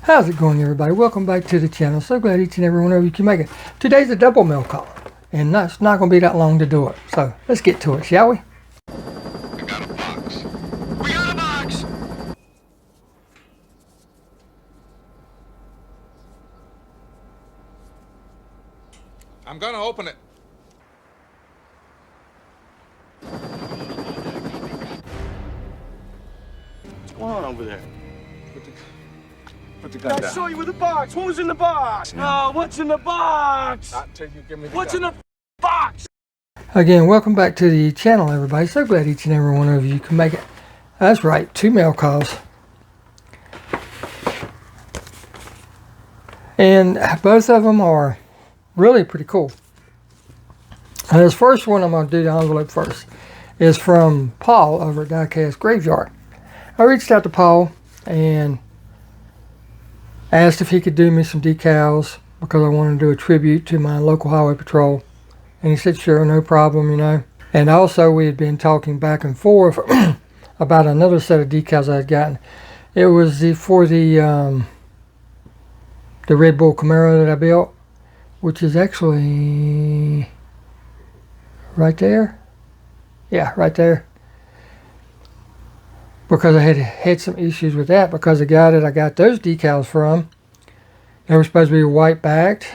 How's it going, everybody? Welcome back to the channel. So glad each and every one of you can make it. Today's a double mail call, and it's not going to be that long to do it. So let's get to it, shall we? We got a box. We got a box! I'm gonna open it. What's going on over there? Put the gun down. I saw you with the box. What was in the box? Oh, what's in the box? Not till you give me the What's gun. in the box? Again, welcome back to the channel, everybody. So glad each and every one of you can make it. That's right, 2 mail calls. And both of them are really pretty cool. And this first one, I'm going to do the envelope first, is from Paul over at Diecast Graveyard. I reached out to Paul and asked if he could do me some decals because I wanted to do a tribute to my local highway patrol. And he said, sure, no problem, you know. And also, we had been talking back and forth about another set of decals I had gotten. It was for the Red Bull Camaro that I built, which is actually right there. Yeah, right there. Because I had some issues with that, because the guy that I got those decals from, they were supposed to be white backed,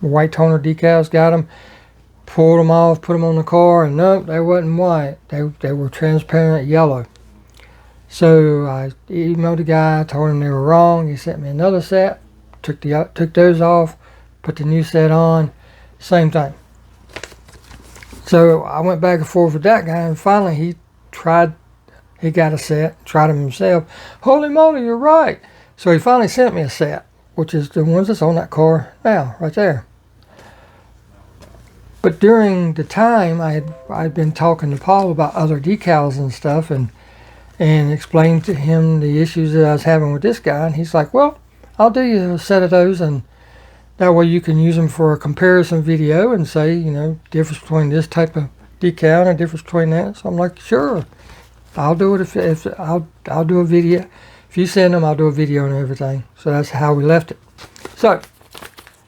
white toner decals. Got them, pulled them off, put them on the car, and nope, they wasn't white. They were transparent yellow. So I emailed the guy, told him they were wrong. He sent me another set, took those off, put the new set on, same thing. So I went back and forth with that guy, and finally he got a set, tried them himself. Holy moly, you're right. So he finally sent me a set, which is the ones that's on that car now, right there. But during the time, I'd been talking to Paul about other decals and stuff, and explained to him the issues that I was having with this guy. And he's like, well, I'll do you a set of those, and that way you can use them for a comparison video and say, you know, difference between this type of decal and a difference between that. So I'm like, sure. I'll do it if I'll do a video. If you send them, I'll do a video and everything. So that's how we left it. So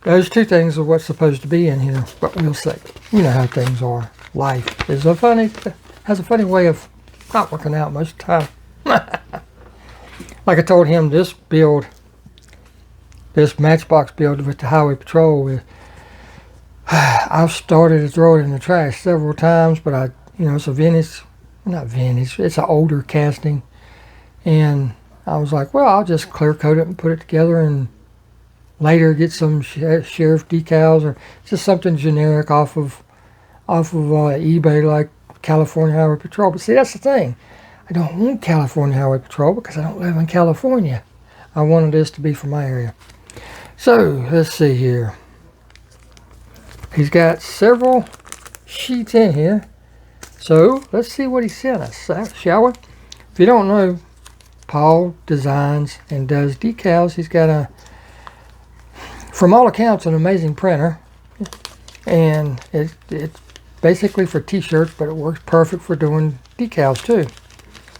those two things are what's supposed to be in here, but we'll see. You know how things are. Life has a funny way of not working out most of the time. Like I told him, this Matchbox build with the Highway Patrol, I've started to throw it in the trash several times, but it's a vintage. Not vintage, it's an older casting, and I was like, well, I'll just clear coat it and put it together, and later get some sheriff decals or just something generic off of eBay, like California Highway Patrol. But see, that's the thing, I don't want California Highway Patrol because I don't live in California. I wanted this to be for my area. So let's see here. He's got several sheets in here. So let's see what he sent us, shall we? If you don't know, Paul designs and does decals. He's got from all accounts, an amazing printer, and it's basically for t-shirts, but it works perfect for doing decals too.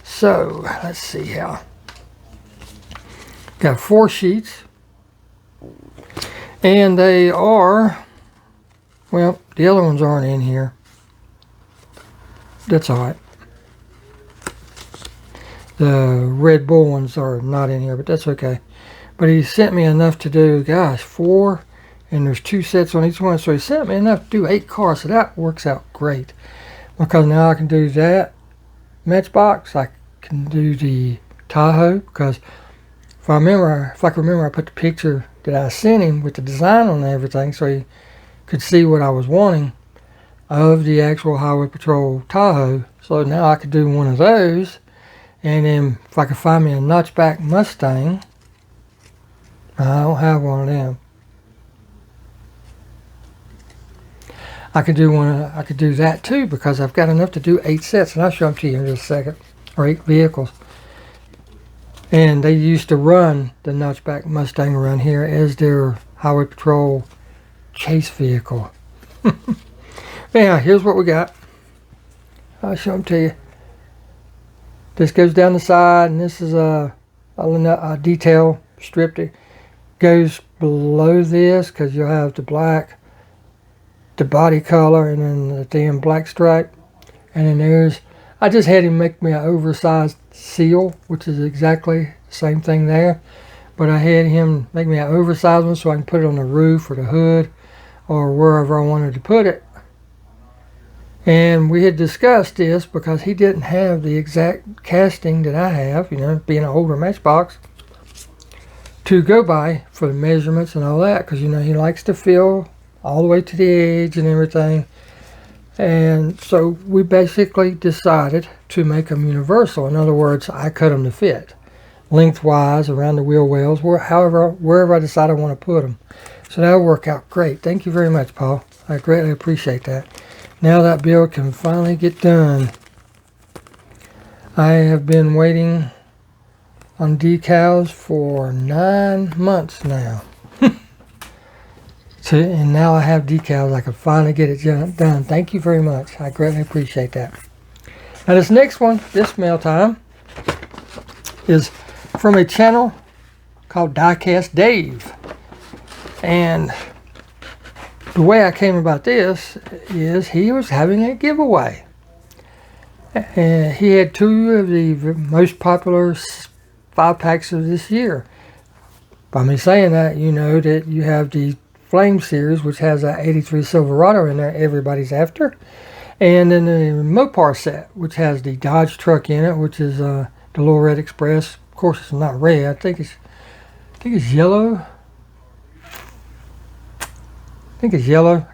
So let's see how. Got 4 sheets, and they are, well, the other ones aren't in here. That's all right. The Red Bull ones are not in here, but that's okay. But he sent me enough to do, gosh, 4, and there's 2 sets on each one. So he sent me enough to do 8 cars, so that works out great. Because now I can do that Matchbox, I can do the Tahoe, because if I can remember, I put the picture that I sent him with the design on everything, so he could see what I was wanting of the actual Highway Patrol Tahoe. So now I could do one of those, and then if I could find me a notchback Mustang, I don't have one of them. I could do that too, because I've got enough to do 8 sets, and I'll show them to you in just a second, or 8 vehicles. And they used to run the notchback Mustang around here as their Highway Patrol chase vehicle. Now, here's what we got. I'll show them to you. This goes down the side, and this is a detail stripped it. Goes below this because you'll have the black, the body color, and then the thin black stripe. And then I just had him make me an oversized seal, which is exactly the same thing there. But I had him make me an oversized one so I can put it on the roof or the hood or wherever I wanted to put it. And we had discussed this because he didn't have the exact casting that I have, being an older Matchbox, to go by for the measurements and all that, because he likes to feel all the way to the edge and everything. And so we basically decided to make them universal. In other words, I cut them to fit lengthwise around the wheel wells, wherever I decide I want to put them. So that'll work out great. Thank you very much, Paul. I greatly appreciate that. Now that build can finally get done. I have been waiting on decals for 9 months now. And now I have decals. I can finally get it done. Thank you very much. I greatly appreciate that. Now this next one, this mail time, is from a channel called Diecast Dave. And the way I came about this is he was having a giveaway. And he had 2 of the most popular 5-packs of this year. By me saying that, you know that you have the Flame series, which has a 83 Silverado in there everybody's after. And then the Mopar set, which has the Dodge truck in it, which is the Little Red Express. Of course, it's not red. I think it's yellow. I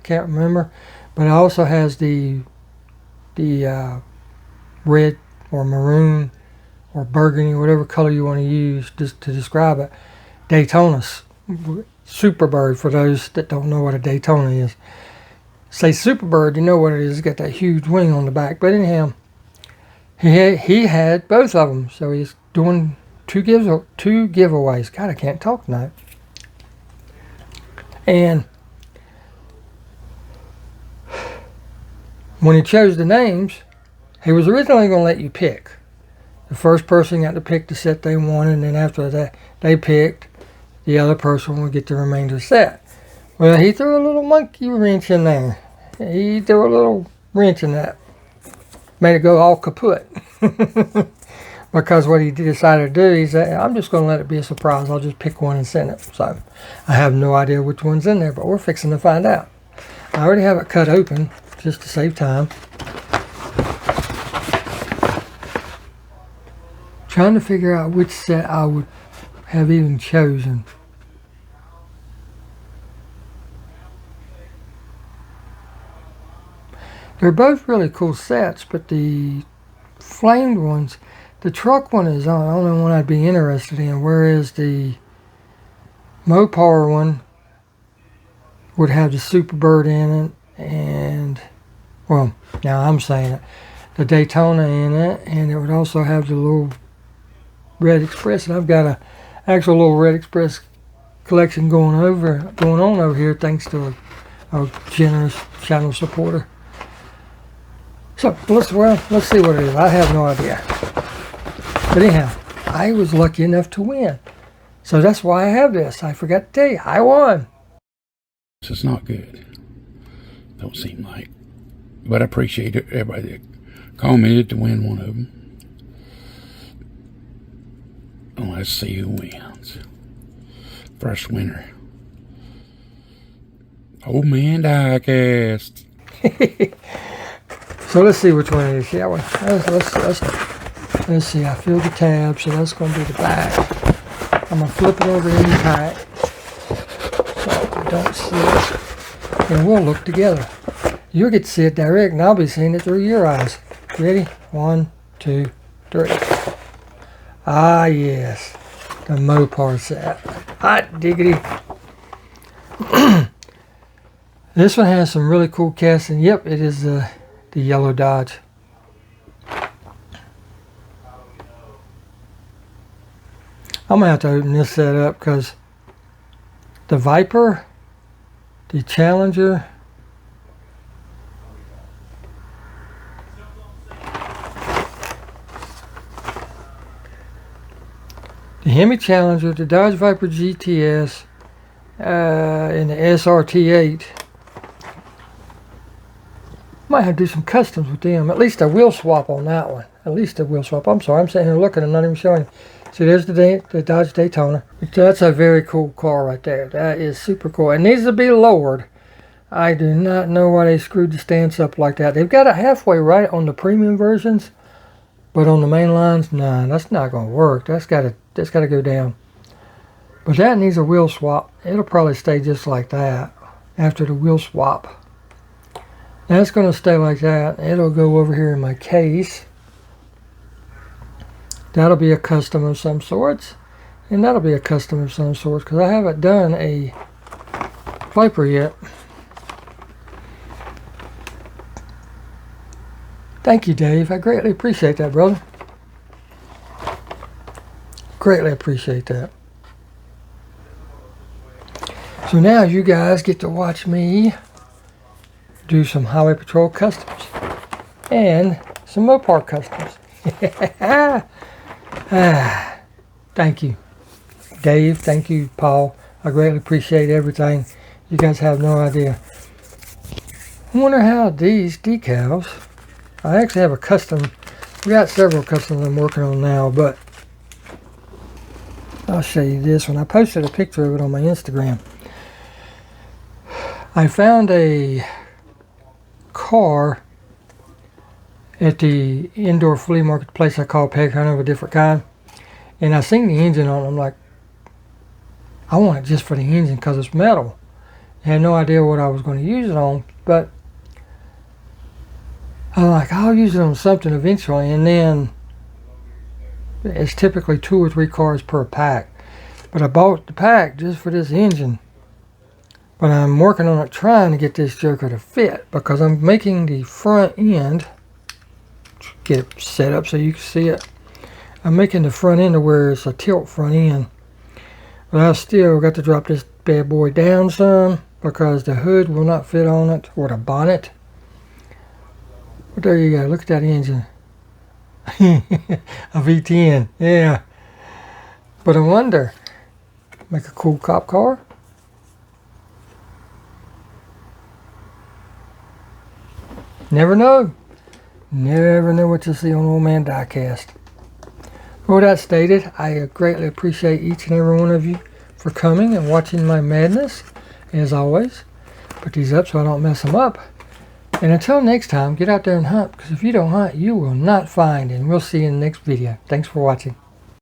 can't remember. But it also has the red or maroon or burgundy, whatever color you want to use just to describe it. Daytona Superbird, for those that don't know what a Daytona is. Say Superbird, you know what it is. It's got that huge wing on the back. But anyhow, he had both of them. So he's doing two giveaways. God, I can't talk tonight. And when he chose the names, he was originally going to let you pick. The first person got to pick the set they wanted, and then after that they picked, the other person would get the remainder set. Well, he threw a little monkey wrench in there. He threw a little wrench in that. Made it go all kaput. Because what he decided to do, he said, I'm just going to let it be a surprise. I'll just pick one and send it. So I have no idea which one's in there, but we're fixing to find out. I already have it cut open just to save time. Trying to figure out which set I would have even chosen. They're both really cool sets, but the flamed ones, the truck one is the only one I'd be interested in, whereas the Mopar one would have the Superbird in it, and, well, now I'm saying it, the Daytona in it, and it would also have the little Red Express, and I've got a actual little Red Express collection going on over here, thanks to a generous channel supporter. So let's see what it is. I have no idea. But anyhow, I was lucky enough to win, so that's why I have this. I forgot to tell you, I won. This is not good. Don't seem like, but I appreciate it. Everybody that commented to win one of them. Let's see who wins. First winner. Old Man Diecast. So let's see which one it is, shall we? Let's see. I filled the tab, so that's going to be the back. I'm going to flip it over in tight so I don't see it. And we'll look together. You'll get to see it direct, and I'll be seeing it through your eyes. Ready? 1, 2, 3. Ah, yes. The Mopar set. Hot diggity. This one has some really cool casting. Yep, it is the yellow Dodge. I'm going to have to open this set up because the Viper, the Challenger, the Hemi Challenger, the Dodge Viper GTS, and the SRT8. Might have to do some customs with them. At least a wheel swap on that one. At least a wheel swap. I'm sorry, I'm sitting here looking and not even showing you. See, there's the Dodge Daytona. That's a very cool car right there. That is super cool. It needs to be lowered. I do not know why they screwed the stance up like that. They've got it halfway right on the premium versions, but on the main lines, nah, that's not going to work. That's got to go down. But that needs a wheel swap. It'll probably stay just like that after the wheel swap. That's going to stay like that. It'll go over here in my case. That'll be a custom of some sorts. And that'll be a custom of some sorts, because I haven't done a Viper yet. Thank you, Dave. I greatly appreciate that, brother. Greatly appreciate that. So now you guys get to watch me do some Highway Patrol customs and some Mopar customs. Thank you, Dave. Thank you, Paul. I greatly appreciate everything. You guys have no idea. I wonder how these decals. I actually have a custom. We got several customs I'm working on now, but I'll show you this one. I posted a picture of it on my Instagram. I found a car at the indoor flea market place I call Peg Hunt of a different kind, and I seen the engine on it. I'm like, I want it just for the engine because it's metal. I had no idea what I was going to use it on, but I'm like, I'll use it on something eventually, and then it's typically 2 or 3 cars per pack. But I bought the pack just for this engine. But I'm working on it trying to get this joker to fit, because I'm making the front end, get it set up so you can see it. I'm making the front end to where it's a tilt front end. But I've still got to drop this bad boy down some, because the hood will not fit on it, or the bonnet. But there you go, look at that engine. A V10, yeah. But I wonder, make a cool cop car? Never know. Never know what you'll see on Old Man Diecast. With that stated, I greatly appreciate each and every one of you for coming and watching my madness. As always, put these up so I don't mess them up. And until next time, get out there and hunt, because if you don't hunt, you will not find. And we'll see you in the next video. Thanks for watching.